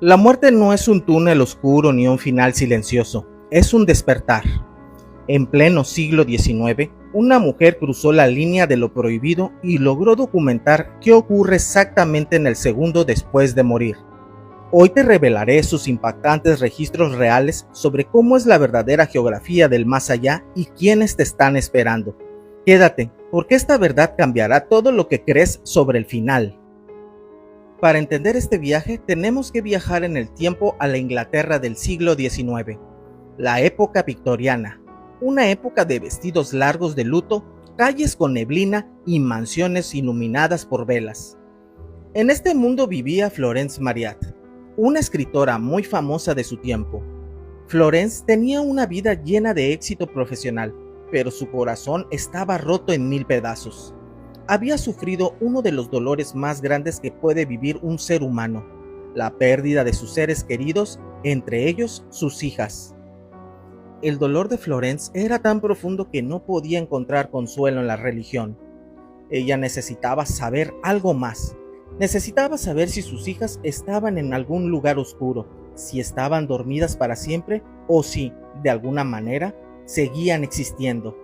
La muerte no es un túnel oscuro ni un final silencioso, es un despertar. En pleno siglo XIX, una mujer cruzó la línea de lo prohibido y logró documentar qué ocurre exactamente en el segundo después de morir. Hoy te revelaré sus impactantes registros reales sobre cómo es la verdadera geografía del más allá y quiénes te están esperando. Quédate, porque esta verdad cambiará todo lo que crees sobre el final. Para entender este viaje, tenemos que viajar en el tiempo a la Inglaterra del siglo XIX, la época victoriana, una época de vestidos largos de luto, calles con neblina y mansiones iluminadas por velas. En este mundo vivía Florence Marryat, una escritora muy famosa de su tiempo. Florence tenía una vida llena de éxito profesional, pero su corazón estaba roto en 1000 pedazos. Había sufrido uno de los dolores más grandes que puede vivir un ser humano, la pérdida de sus seres queridos, entre ellos sus hijas. El dolor de Florence era tan profundo que no podía encontrar consuelo en la religión. Ella necesitaba saber algo más. Necesitaba saber si sus hijas estaban en algún lugar oscuro, si estaban dormidas para siempre o si, de alguna manera, seguían existiendo.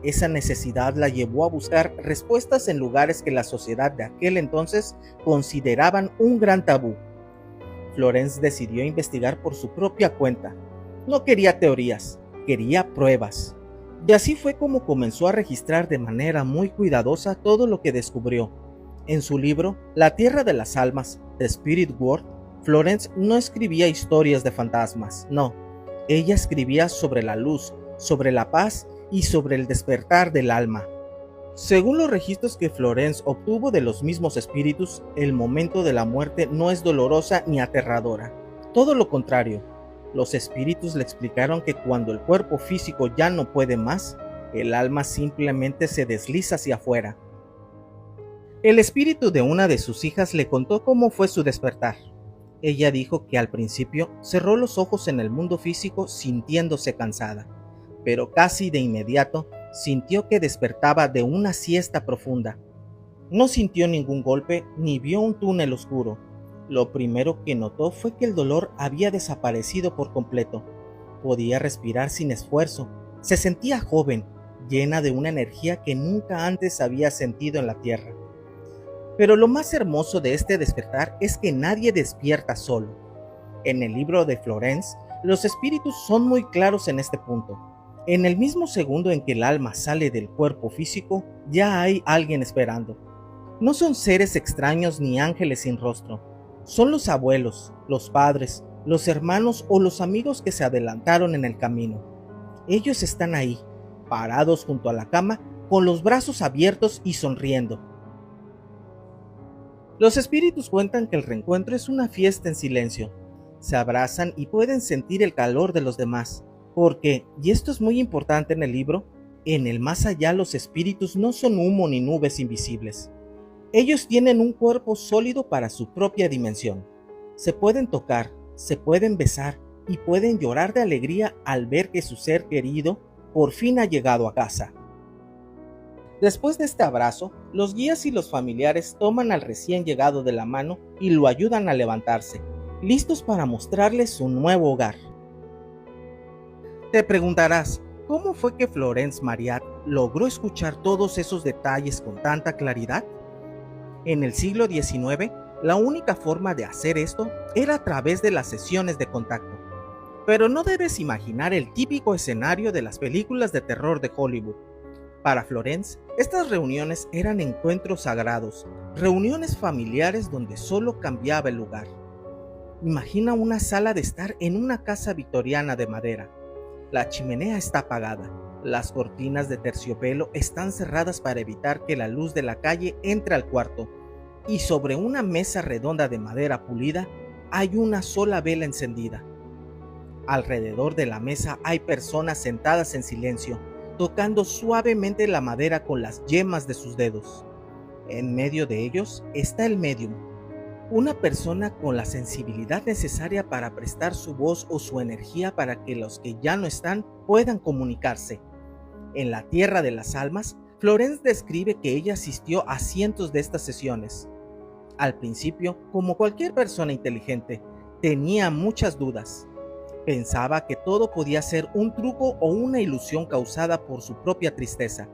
Esa necesidad la llevó a buscar respuestas en lugares que la sociedad de aquel entonces consideraban un gran tabú. Florence decidió investigar por su propia cuenta. No quería teorías, quería pruebas. Y así fue como comenzó a registrar de manera muy cuidadosa todo lo que descubrió. En su libro, La Tierra de las Almas, The Spirit World, Florence no escribía historias de fantasmas, no. Ella escribía sobre la luz, sobre la paz y sobre el despertar del alma. Según los registros que Florence obtuvo de los mismos espíritus, el momento de la muerte no es dolorosa ni aterradora. Todo lo contrario, los espíritus le explicaron que cuando el cuerpo físico ya no puede más, el alma simplemente se desliza hacia afuera. El espíritu de una de sus hijas le contó cómo fue su despertar. Ella dijo que al principio cerró los ojos en el mundo físico sintiéndose cansada, pero casi de inmediato sintió que despertaba de una siesta profunda. No sintió ningún golpe ni vio un túnel oscuro. Lo primero que notó fue que el dolor había desaparecido por completo. Podía respirar sin esfuerzo. Se sentía joven, llena de una energía que nunca antes había sentido en la tierra. Pero lo más hermoso de este despertar es que nadie despierta solo. En el libro de Florence, los espíritus son muy claros en este punto. En el mismo segundo en que el alma sale del cuerpo físico, ya hay alguien esperando. No son seres extraños ni ángeles sin rostro. Son los abuelos, los padres, los hermanos o los amigos que se adelantaron en el camino. Ellos están ahí, parados junto a la cama, con los brazos abiertos y sonriendo. Los espíritus cuentan que el reencuentro es una fiesta en silencio. Se abrazan y pueden sentir el calor de los demás. Porque, y esto es muy importante en el libro, en el más allá los espíritus no son humo ni nubes invisibles. Ellos tienen un cuerpo sólido para su propia dimensión. Se pueden tocar, se pueden besar y pueden llorar de alegría al ver que su ser querido por fin ha llegado a casa. Después de este abrazo, los guías y los familiares toman al recién llegado de la mano y lo ayudan a levantarse, listos para mostrarle su nuevo hogar. Te preguntarás, ¿cómo fue que Florence Marryat logró escuchar todos esos detalles con tanta claridad? En el siglo XIX, la única forma de hacer esto era a través de las sesiones de contacto. Pero no debes imaginar el típico escenario de las películas de terror de Hollywood. Para Florence, estas reuniones eran encuentros sagrados, reuniones familiares donde solo cambiaba el lugar. Imagina una sala de estar en una casa victoriana de madera. La chimenea está apagada, las cortinas de terciopelo están cerradas para evitar que la luz de la calle entre al cuarto, y sobre una mesa redonda de madera pulida hay una sola vela encendida. Alrededor de la mesa hay personas sentadas en silencio, tocando suavemente la madera con las yemas de sus dedos. En medio de ellos está el médium, una persona con la sensibilidad necesaria para prestar su voz o su energía para que los que ya no están puedan comunicarse. En La Tierra de las Almas, Florence describe que ella asistió a cientos de estas sesiones. Al principio, como cualquier persona inteligente, Tenía muchas dudas. Pensaba que todo podía ser un truco o una ilusión causada por su propia tristeza,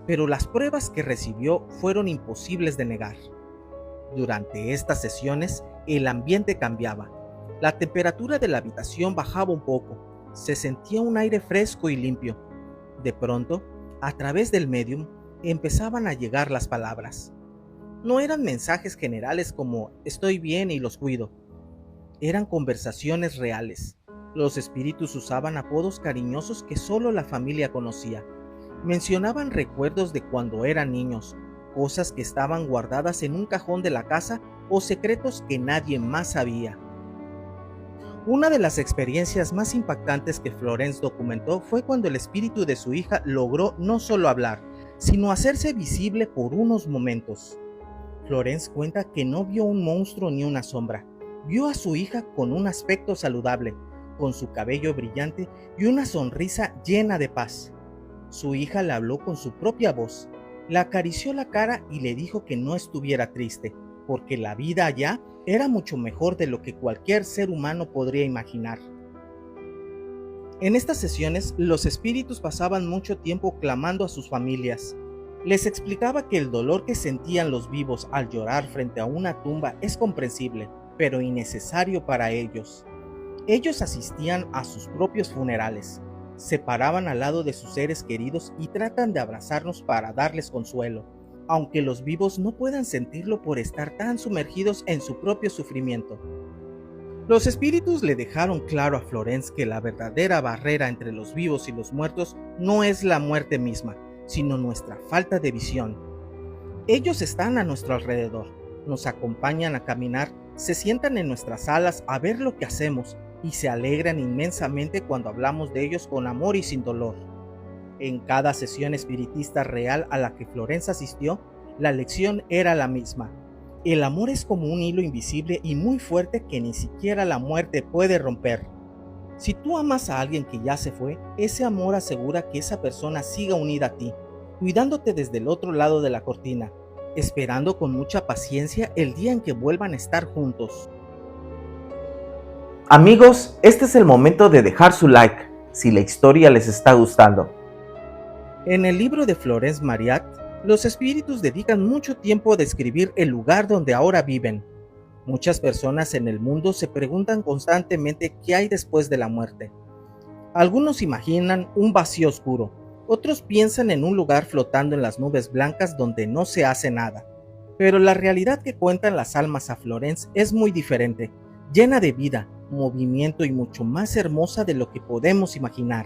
pero las pruebas que recibió fueron imposibles de negar. Durante estas sesiones, el ambiente cambiaba. La temperatura de la habitación bajaba un poco. Se sentía un aire fresco y limpio. De pronto, a través del médium, empezaban a llegar las palabras. No eran mensajes generales como "estoy bien y los cuido". Eran conversaciones reales. Los espíritus usaban apodos cariñosos que solo la familia conocía. Mencionaban recuerdos de cuando eran niños, cosas que estaban guardadas en un cajón de la casa o secretos que nadie más sabía. Una de las experiencias más impactantes que Florence documentó fue cuando el espíritu de su hija logró no solo hablar, sino hacerse visible por unos momentos. Florence cuenta que no vio un monstruo ni una sombra. Vio a su hija con un aspecto saludable, con su cabello brillante y una sonrisa llena de paz. Su hija le habló con su propia voz, le acarició la cara y le dijo que no estuviera triste, porque la vida allá era mucho mejor de lo que cualquier ser humano podría imaginar. En estas sesiones, los espíritus pasaban mucho tiempo clamando a sus familias. Les explicaba que el dolor que sentían los vivos al llorar frente a una tumba es comprensible, pero innecesario para ellos. Ellos asistían a sus propios funerales, se paraban al lado de sus seres queridos y tratan de abrazarnos para darles consuelo, aunque los vivos no puedan sentirlo por estar tan sumergidos en su propio sufrimiento. Los espíritus le dejaron claro a Florence que la verdadera barrera entre los vivos y los muertos no es la muerte misma, sino nuestra falta de visión. Ellos están a nuestro alrededor, nos acompañan a caminar, se sientan en nuestras alas a ver lo que hacemos y se alegran inmensamente cuando hablamos de ellos con amor y sin dolor. En cada sesión espiritista real a la que Florence asistió, la lección era la misma. El amor es como un hilo invisible y muy fuerte que ni siquiera la muerte puede romper. Si tú amas a alguien que ya se fue, ese amor asegura que esa persona siga unida a ti, cuidándote desde el otro lado de la cortina, esperando con mucha paciencia el día en que vuelvan a estar juntos. Amigos, este es el momento de dejar su like, si la historia les está gustando. En el libro de Florence Marryat, los espíritus dedican mucho tiempo a describir el lugar donde ahora viven. Muchas personas en el mundo se preguntan constantemente qué hay después de la muerte. Algunos imaginan un vacío oscuro, otros piensan en un lugar flotando en las nubes blancas donde no se hace nada. Pero la realidad que cuentan las almas a Florence es muy diferente, llena de vida, movimiento y mucho más hermosa de lo que podemos imaginar.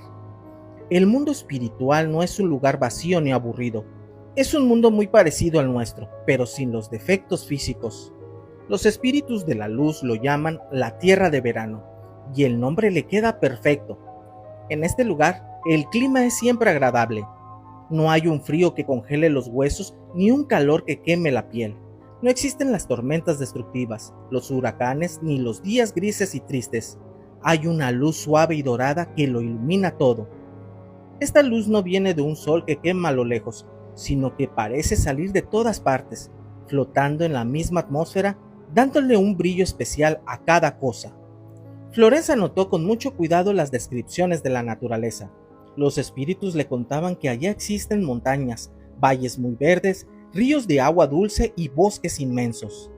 El mundo espiritual no es un lugar vacío ni aburrido. Es un mundo muy parecido al nuestro, pero sin los defectos físicos. Los espíritus de la luz lo llaman la tierra de verano, y el nombre le queda perfecto. En este lugar, el clima es siempre agradable. No hay un frío que congele los huesos ni un calor que queme la piel. No existen las tormentas destructivas, los huracanes ni los días grises y tristes. Hay una luz suave y dorada que lo ilumina todo. Esta luz no viene de un sol que quema a lo lejos, sino que parece salir de todas partes, flotando en la misma atmósfera, dándole un brillo especial a cada cosa. Florence anotó con mucho cuidado las descripciones de la naturaleza. Los espíritus le contaban que allá existen montañas, valles muy verdes, ríos de agua dulce y bosques inmensos.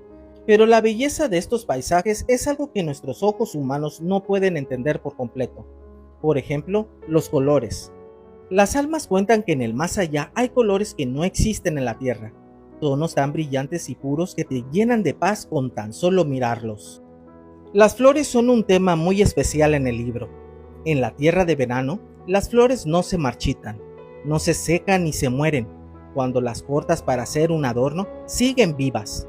Pero la belleza de estos paisajes es algo que nuestros ojos humanos no pueden entender por completo. Por ejemplo, los colores. Las almas cuentan que en el más allá hay colores que no existen en la tierra, tonos tan brillantes y puros que te llenan de paz con tan solo mirarlos. Las flores son un tema muy especial en el libro. En la tierra de verano, las flores no se marchitan, no se secan ni se mueren. Cuando las cortas para hacer un adorno, siguen vivas.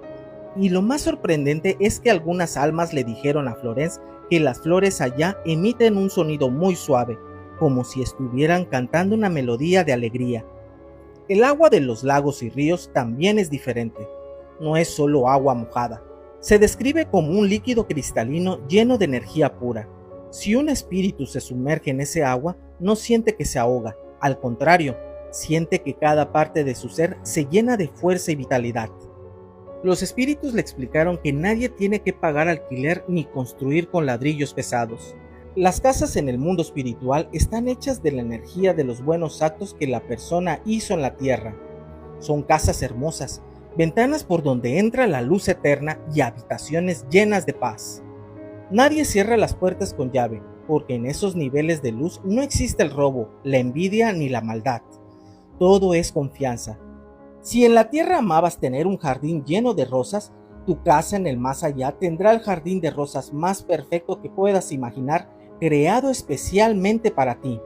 Y lo más sorprendente es que algunas almas le dijeron a Florence que las flores allá emiten un sonido muy suave, como si estuvieran cantando una melodía de alegría. El agua de los lagos y ríos también es diferente. No es solo agua mojada. Se describe como un líquido cristalino lleno de energía pura. Si un espíritu se sumerge en ese agua, no siente que se ahoga. Al contrario, siente que cada parte de su ser se llena de fuerza y vitalidad. Los espíritus le explicaron que nadie tiene que pagar alquiler ni construir con ladrillos pesados. Las casas en el mundo espiritual están hechas de la energía de los buenos actos que la persona hizo en la tierra. Son casas hermosas, ventanas por donde entra la luz eterna y habitaciones llenas de paz. Nadie cierra las puertas con llave, porque en esos niveles de luz no existe el robo, la envidia ni la maldad. Todo es confianza. Si en la tierra amabas tener un jardín lleno de rosas, tu casa en el más allá tendrá el jardín de rosas más perfecto que puedas imaginar, creado especialmente para ti.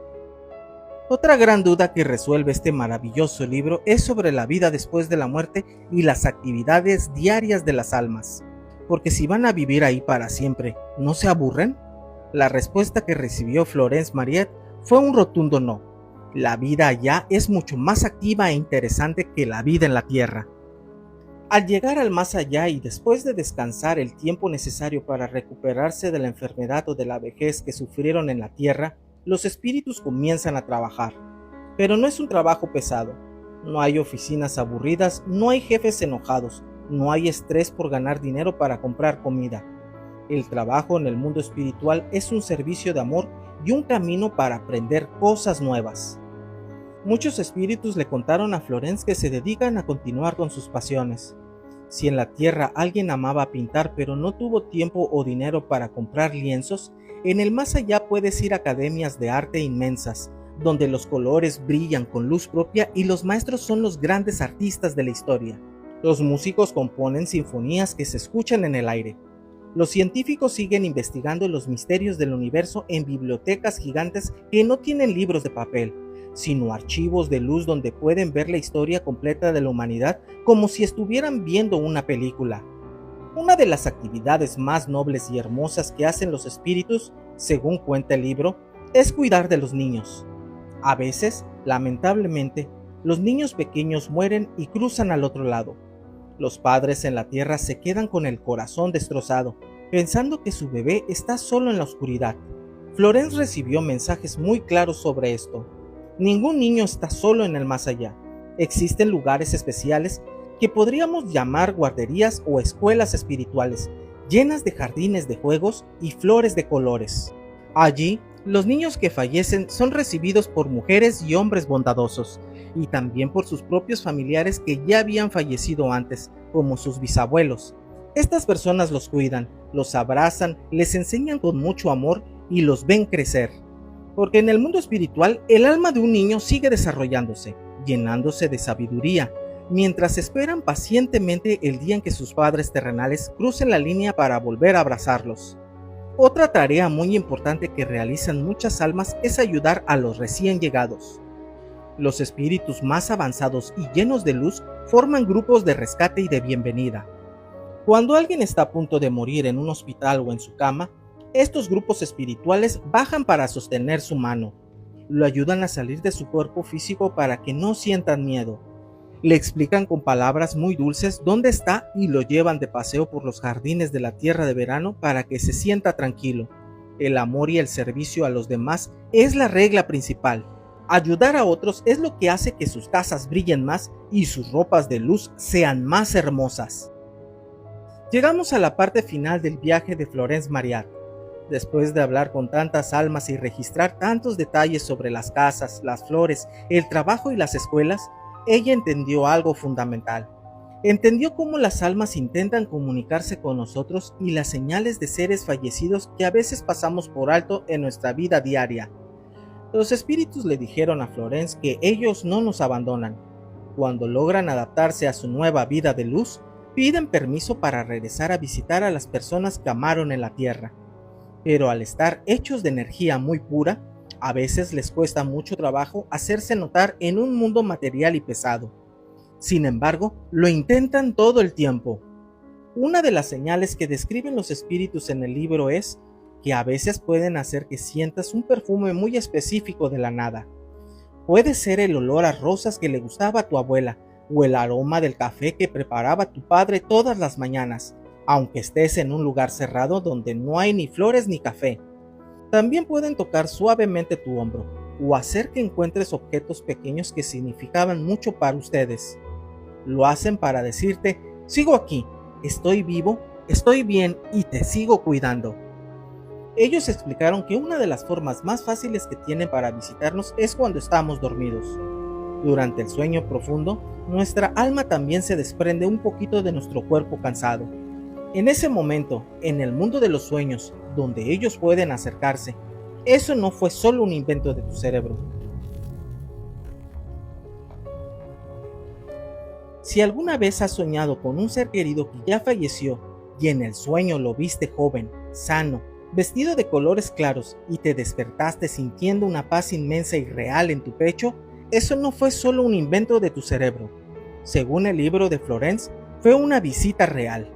Otra gran duda que resuelve este maravilloso libro es sobre la vida después de la muerte y las actividades diarias de las almas. Porque si van a vivir ahí para siempre, ¿no se aburren? La respuesta que recibió Florence Mariette fue un rotundo no. La vida allá es mucho más activa e interesante que la vida en la tierra. Al llegar al más allá y después de descansar el tiempo necesario para recuperarse de la enfermedad o de la vejez que sufrieron en la tierra, los espíritus comienzan a trabajar. Pero no es un trabajo pesado. No hay oficinas aburridas, no hay jefes enojados, no hay estrés por ganar dinero para comprar comida. El trabajo en el mundo espiritual es un servicio de amor y un camino para aprender cosas nuevas. Muchos espíritus le contaron a Florence que se dedican a continuar con sus pasiones. Si en la tierra alguien amaba pintar pero no tuvo tiempo o dinero para comprar lienzos, en el más allá puedes ir a academias de arte inmensas, donde los colores brillan con luz propia y los maestros son los grandes artistas de la historia. Los músicos componen sinfonías que se escuchan en el aire. Los científicos siguen investigando los misterios del universo en bibliotecas gigantes que no tienen libros de papel, sino archivos de luz donde pueden ver la historia completa de la humanidad como si estuvieran viendo una película. Una de las actividades más nobles y hermosas que hacen los espíritus, según cuenta el libro, es cuidar de los niños. A veces, lamentablemente, los niños pequeños mueren y cruzan al otro lado. Los padres en la tierra se quedan con el corazón destrozado, pensando que su bebé está solo en la oscuridad. Florence recibió mensajes muy claros sobre esto. Ningún niño está solo en el más allá. Existen lugares especiales que podríamos llamar guarderías o escuelas espirituales, llenas de jardines de juegos y flores de colores. Allí, los niños que fallecen son recibidos por mujeres y hombres bondadosos, y también por sus propios familiares que ya habían fallecido antes, como sus bisabuelos. Estas personas los cuidan, los abrazan, les enseñan con mucho amor y los ven crecer. Porque en el mundo espiritual, el alma de un niño sigue desarrollándose, llenándose de sabiduría, mientras esperan pacientemente el día en que sus padres terrenales crucen la línea para volver a abrazarlos. Otra tarea muy importante que realizan muchas almas es ayudar a los recién llegados. Los espíritus más avanzados y llenos de luz forman grupos de rescate y de bienvenida. Cuando alguien está a punto de morir en un hospital o en su cama, estos grupos espirituales bajan para sostener su mano. Lo ayudan a salir de su cuerpo físico para que no sientan miedo. Le explican con palabras muy dulces dónde está y lo llevan de paseo por los jardines de la tierra de verano para que se sienta tranquilo. El amor y el servicio a los demás es la regla principal. Ayudar a otros es lo que hace que sus casas brillen más y sus ropas de luz sean más hermosas. Llegamos a la parte final del viaje de Florence Mariette. Después de hablar con tantas almas y registrar tantos detalles sobre las casas, las flores, el trabajo y las escuelas, ella entendió algo fundamental. Entendió cómo las almas intentan comunicarse con nosotros y las señales de seres fallecidos que a veces pasamos por alto en nuestra vida diaria. Los espíritus le dijeron a Florence que ellos no nos abandonan. Cuando logran adaptarse a su nueva vida de luz, piden permiso para regresar a visitar a las personas que amaron en la tierra. Pero al estar hechos de energía muy pura, a veces les cuesta mucho trabajo hacerse notar en un mundo material y pesado. Sin embargo, lo intentan todo el tiempo. Una de las señales que describen los espíritus en el libro es que a veces pueden hacer que sientas un perfume muy específico de la nada. Puede ser el olor a rosas que le gustaba a tu abuela, o el aroma del café que preparaba tu padre todas las mañanas, aunque estés en un lugar cerrado donde no hay ni flores ni café. También pueden tocar suavemente tu hombro, o hacer que encuentres objetos pequeños que significaban mucho para ustedes. Lo hacen para decirte, sigo aquí, estoy vivo, estoy bien y te sigo cuidando. Ellos explicaron que una de las formas más fáciles que tienen para visitarnos es cuando estamos dormidos. Durante el sueño profundo, nuestra alma también se desprende un poquito de nuestro cuerpo cansado. En ese momento, en el mundo de los sueños, donde ellos pueden acercarse, eso no fue solo un invento de tu cerebro. Si alguna vez has soñado con un ser querido que ya falleció y en el sueño lo viste joven, sano, vestido de colores claros y te despertaste sintiendo una paz inmensa y real en tu pecho, eso no fue solo un invento de tu cerebro. Según el libro de Florence, fue una visita real.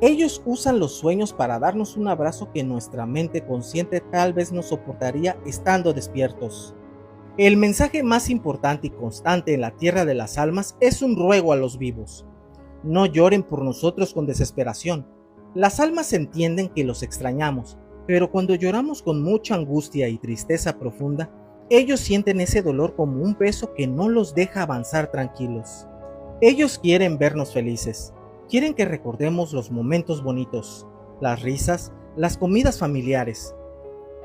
Ellos usan los sueños para darnos un abrazo que nuestra mente consciente tal vez no soportaría estando despiertos. El mensaje más importante y constante en la tierra de las almas es un ruego a los vivos. No lloren por nosotros con desesperación. Las almas entienden que los extrañamos, pero cuando lloramos con mucha angustia y tristeza profunda, ellos sienten ese dolor como un peso que no los deja avanzar tranquilos. Ellos quieren vernos felices, quieren que recordemos los momentos bonitos, las risas, las comidas familiares.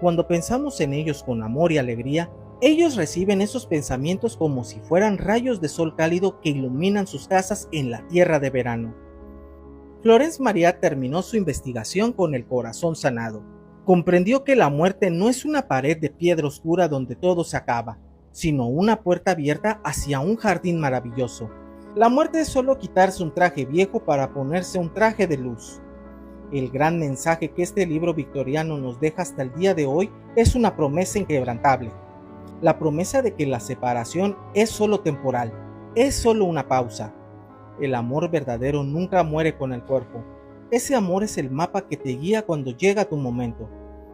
Cuando pensamos en ellos con amor y alegría, ellos reciben esos pensamientos como si fueran rayos de sol cálido que iluminan sus casas en la tierra de verano. Florence María terminó su investigación con el corazón sanado. Comprendió que la muerte no es una pared de piedra oscura donde todo se acaba, sino una puerta abierta hacia un jardín maravilloso. La muerte es solo quitarse un traje viejo para ponerse un traje de luz. El gran mensaje que este libro victoriano nos deja hasta el día de hoy es una promesa inquebrantable. La promesa de que la separación es solo temporal, es solo una pausa. El amor verdadero nunca muere con el cuerpo. Ese amor es el mapa que te guía cuando llega tu momento.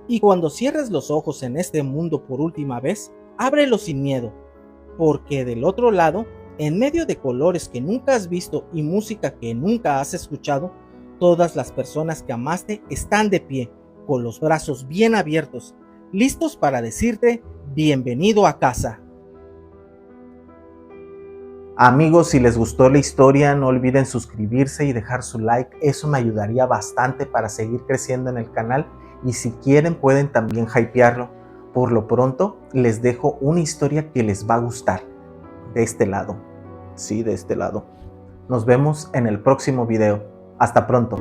Y cuando cierres los ojos en este mundo por última vez, ábrelos sin miedo, porque del otro lado, en medio de colores que nunca has visto y música que nunca has escuchado, todas las personas que amaste están de pie, con los brazos bien abiertos, listos para decirte bienvenido a casa. Amigos, si les gustó la historia, no olviden suscribirse y dejar su like, eso me ayudaría bastante para seguir creciendo en el canal y si quieren pueden también hypearlo. Por lo pronto, les dejo una historia que les va a gustar, de este lado, sí, de este lado. Nos vemos en el próximo video. Hasta pronto.